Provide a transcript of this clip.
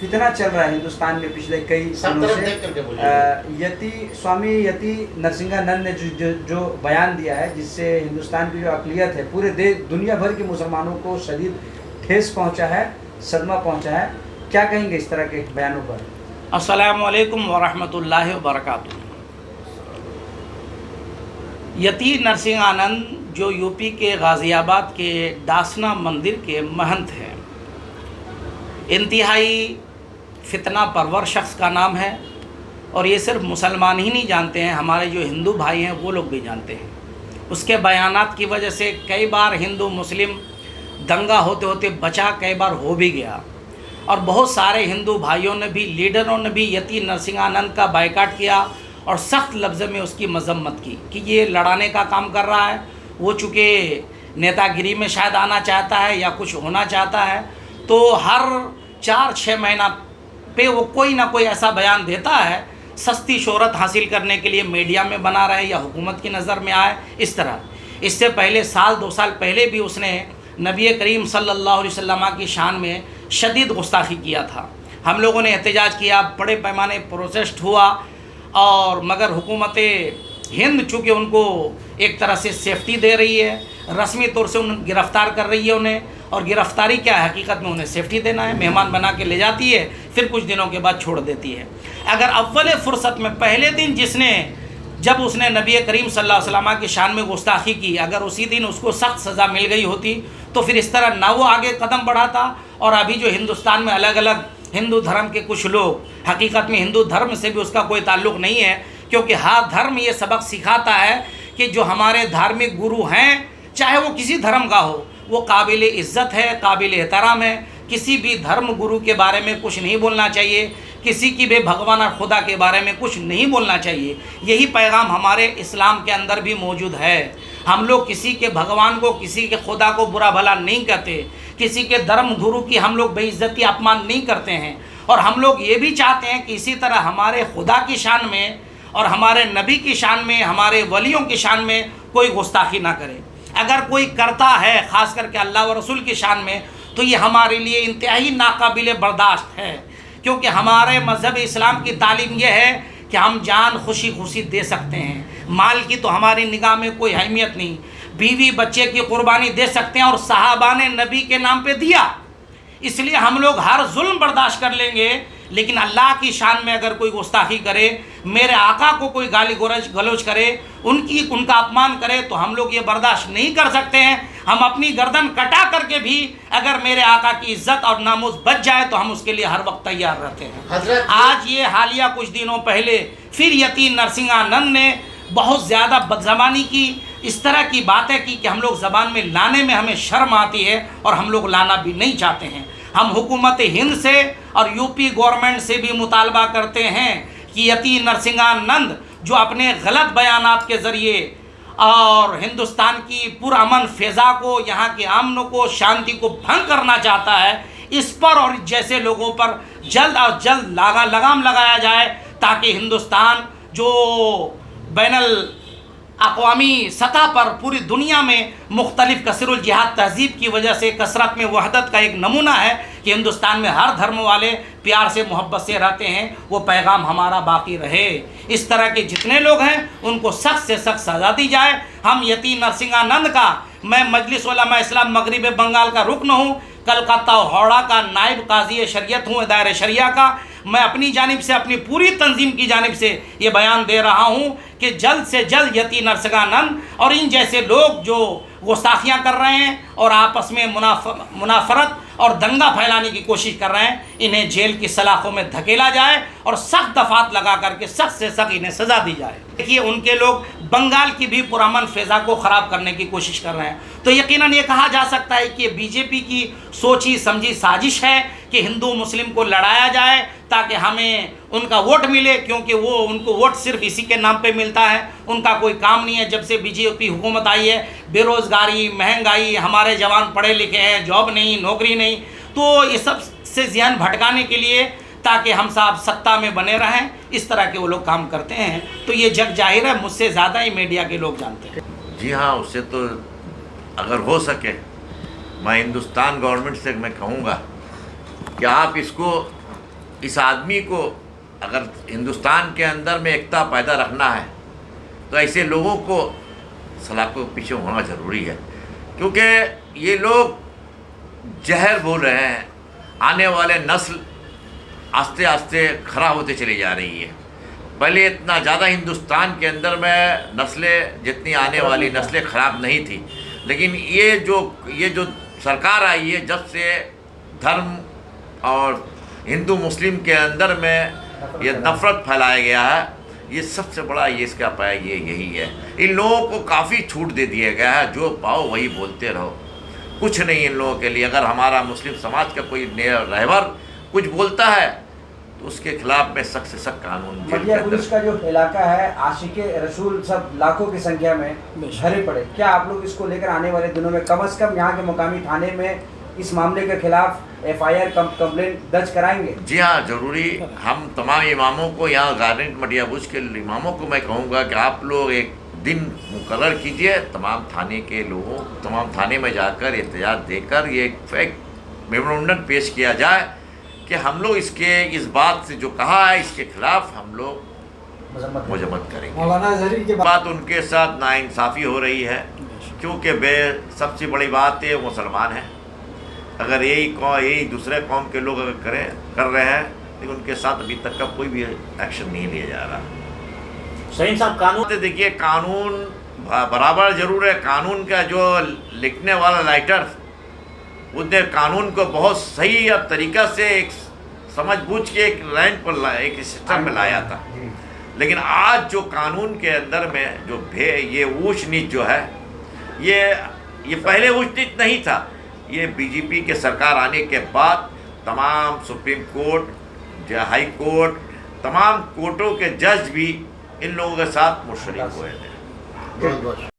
फितना चल रहा है हिंदुस्तान में पिछले कई दिनों से। स्वामी यति नरसिंहानंद ने जो बयान दिया है, जिससे हिंदुस्तान की जो अक़लियत है, पूरे दुनिया भर के मुसलमानों को शदीद ठेस पहुंचा है, सदमा पहुंचा है। क्या कहेंगे इस तरह के बयानों पर? अस्सलामु अलैकुम वरहमतुल्लाहि वबरकातुहू। यति नरसिंहानंद जो यूपी के गाज़ियाबाद के दासना मंदिर के महंत हैं, इंतहाई फितना परवर शख्स का नाम है। और ये सिर्फ मुसलमान ही नहीं जानते हैं, हमारे जो हिंदू भाई हैं वो लोग भी जानते हैं। उसके बयानात की वजह से कई बार हिंदू मुस्लिम दंगा होते होते बचा, कई बार हो भी गया। और बहुत सारे हिंदू भाइयों ने भी, लीडरों ने भी यति नरसिंहानंद का बायकाट किया और सख्त लफ्ज़ में उसकी मजम्मत की कि ये लड़ाने का काम कर रहा है। वो चूँकि नेतागिरी में शायद आना चाहता है या कुछ होना चाहता है, तो हर 4-6 महीना पे वो कोई ना कोई ऐसा बयान देता है, सस्ती शोहरत हासिल करने के लिए मीडिया में बना रहे या हुकूमत की नज़र में आए, इस तरह। इससे पहले 1-2 साल पहले भी उसने नबी करीम सल्लल्लाहु अलैहि वसल्लम की शान में शदीद गुस्ताखी किया था। हम लोगों ने एहतजाज किया, बड़े पैमाने प्रोटेस्ट हुआ, और मगर हुकूमत हिंद चूँकि उनको एक तरह से सेफ्टी दे रही है, रस्मी तौर से उन्हें गिरफ़्तार कर रही है उन्हें, और गिरफ़्तारी क्या है, हकीकत में उन्हें सेफ्टी देना है, मेहमान बना के ले जाती है, फिर कुछ दिनों के बाद छोड़ देती है। अगर अव्वल फ़ुर्सत में पहले दिन जब उसने नबी करीम सल्लल्लाहु अलैहि वसल्लम की शान में गुस्ताखी की, अगर उसी दिन उसको सख्त सज़ा मिल गई होती तो फिर इस तरह ना वो आगे कदम बढ़ाता। और अभी जो हिंदुस्तान में अलग अलग हिंदू धर्म के कुछ लोग, हकीकत में हिंदू धर्म से भी उसका कोई ताल्लुक़ नहीं है, क्योंकि हर धर्म ये सबक सिखाता है कि जो हमारे धार्मिक गुरु हैं, चाहे वो किसी धर्म का हो, वो काबिल इज़्ज़त है, काबिल एहतराम है। किसी भी धर्म गुरु के बारे में कुछ नहीं बोलना चाहिए, किसी की भी भगवान और खुदा के बारे में कुछ नहीं बोलना चाहिए। यही पैगाम हमारे इस्लाम के अंदर भी मौजूद है। हम लोग किसी के भगवान को, किसी के खुदा को बुरा भला नहीं कहते, किसी के धर्म गुरु की हम लोग बेइज्जती अपमान नहीं करते हैं। और हम लोग ये भी चाहते हैं कि इसी तरह हमारे खुदा की शान में और हमारे नबी की शान में, हमारे वलियों की शान में कोई गुस्ताखी ना करे। अगर कोई करता है, ख़ास करके अल्लाह व रसूल की शान में, तो ये हमारे लिए इंतहाई नाकाबिल बर्दाश्त है। क्योंकि हमारे मज़हब इस्लाम की तालीम यह है कि हम जान खुशी खुशी दे सकते हैं, माल की तो हमारी निगाह में कोई अहमियत नहीं, बीवी बच्चे की कुर्बानी दे सकते हैं, और सहाबा ने नबी के नाम पे दिया, इसलिए हम लोग हर जुल्म बर्दाश्त कर लेंगे। लेकिन अल्लाह की शान में अगर कोई गुस्ताखी करे, मेरे आका को कोई गाली गलौज करे, उनका अपमान करे, तो हम लोग ये बर्दाश्त नहीं कर सकते हैं। हम अपनी गर्दन कटा करके भी अगर मेरे आका की इज्जत और नामूस बच जाए तो हम उसके लिए हर वक्त तैयार रहते हैं। आज ये हालिया कुछ दिनों पहले फिर यति नरसिंहानंद ने बहुत ज़्यादा बदज़बानी की, इस तरह की बातें की कि हम लोग ज़बान में लाने में हमें शर्म आती है, और हम लोग लाना भी नहीं चाहते हैं। हम हुकूमत हिंद से और यूपी गवर्नमेंट से भी मुतालबा करते हैं कि यति नरसिंहानंद जो अपने गलत बयानात के ज़रिए और हिंदुस्तान की पुरअमन फ़िज़ा को, यहाँ के अमन को, शांति को भंग करना चाहता है, इस पर और जैसे लोगों पर जल्द और जल्द लगाम लगाया जाए, ताकि हिंदुस्तान जो बैनुल अक़वामी सतह पर पूरी दुनिया में मुख्तलिफ़ कसरुल जिहाद तहज़ीब की वजह से कसरत में वहदत का एक नमूना है कि हिंदुस्तान में हर धर्म वाले प्यार से मोहब्बत से रहते हैं, वो पैगाम हमारा बाकी रहे। इस तरह के जितने लोग हैं उनको सख्त से सख्त सज़ा दी जाए। हम यति नरसिंहानंद का, मैं मजलिस उलमा इस्लाम मगरिब बंगाल का रुकन हूँ, कलकत्ता और हावड़ा का नायब काज़ी शरीयत हूँ, दायरे शरिया का। मैं अपनी जानिब से, अपनी पूरी तंजीम की जानिब से ये बयान दे रहा हूँ कि जल्द से जल्द यति नरसिंहानंद और इन जैसे लोग जो गुस्ताखियाँ कर रहे हैं और आपस में मुनाफरत और दंगा फैलाने की कोशिश कर रहे हैं, इन्हें जेल की सलाखों में धकेला जाए और सख्त दफात लगा करके सख्त से सख्त इन्हें सज़ा दी जाए। देखिए, उनके लोग बंगाल की भी पुरअमन फ़िज़ा को ख़राब करने की कोशिश कर रहे हैं, तो यकीनन ये कहा जा सकता है कि बीजेपी की सोची समझी साजिश है कि हिंदू मुस्लिम को लड़ाया जाए ताकि हमें उनका वोट मिले, क्योंकि वो उनको वोट सिर्फ इसी के नाम पे मिलता है, उनका कोई काम नहीं है। जब से बीजेपी हुकूमत आई है, बेरोज़गारी, महंगाई, हमारे जवान पढ़े लिखे हैं, जॉब नहीं, नौकरी नहीं, तो ये सब से ज़हन भटकाने के लिए, ताकि हम साहब सत्ता में बने रहें, इस तरह के वो लोग काम करते हैं। तो ये जग जाहिर है, मुझसे ज़्यादा ही मीडिया के लोग जानते हैं। जी हाँ, उससे तो अगर हो सके मैं हिंदुस्तान गवर्नमेंट से मैं कहूँगा कि आप इसको इस आदमी को अगर हिंदुस्तान के अंदर में एकता पैदा रखना है तो ऐसे लोगों को सलाखों के पीछे होना ज़रूरी है, क्योंकि ये लोग जहर बोल रहे हैं। आने वाले नस्ल आस्ते आस्ते खराब होते चली जा रही है। पहले इतना ज़्यादा हिंदुस्तान के अंदर में नस्लें जितनी आने वाली नस्लें ख़राब नहीं थी, लेकिन ये जो सरकार आई है, जब से धर्म और हिंदू मुस्लिम के अंदर में ये नफ़रत फैलाया गया है, ये सबसे बड़ा ये इसका पाया ये यही है। इन लोगों को काफ़ी छूट दे दिया गया है, जो पाओ वही बोलते रहो, कुछ नहीं इन लोगों के लिए। अगर हमारा मुस्लिम समाज का कोई रहबर कुछ बोलता है तो उसके खिलाफ में सख्त से सख्त कानून मटिया पुलिस का जो इलाका है, आशिके रसूल सब लाखों की संख्या में भरे पड़े। क्या आप लोग इसको लेकर आने वाले दिनों में कम से कम यहाँ के मुकामी थाने में इस मामले के खिलाफ FIR कंप्लेंट दर्ज कराएंगे? जी हाँ, ज़रूरी। हम तमाम इमामों को, यहाँ गार्डन मटिया बुर्ज के इमामों को मैं कहूँगा कि आप लोग एक दिन मुकर्रर कीजिए, तमाम थाने के लोगों, तमाम थाने में जाकर एहतजाज देकर ये एक मेमोरेंडम पेश किया जाए कि हम लोग इस बात से जो कहा है इसके खिलाफ हम लोग मजम्मत करेंगे। मौलाना अजहरी की बात उनके साथ नाइंसाफ़ी हो रही है, क्योंकि सबसे बड़ी बात है मुसलमान हैं। अगर यही दूसरे कौम के लोग अगर कर रहे हैं, लेकिन उनके साथ अभी तक का कोई भी एक्शन नहीं लिया जा रहा। शहीन साहब, कानून देखिए, कानून बराबर ज़रूर है। कानून का जो लिखने वाला राइटर, उसने कानून को बहुत सही तरीक़ा से एक समझ-बूझ के एक लाइन पर एक सिस्टम में लाया था। लेकिन आज जो कानून के अंदर में जो ये ऊंच नीच जो है, ये पहले ऊंच नीच नहीं था। ये बीजेपी के सरकार आने के बाद तमाम सुप्रीम कोर्ट, हाई कोर्ट, तमाम कोर्टों के जज भी इन लोगों के साथ मुशर्रफ हुए थे।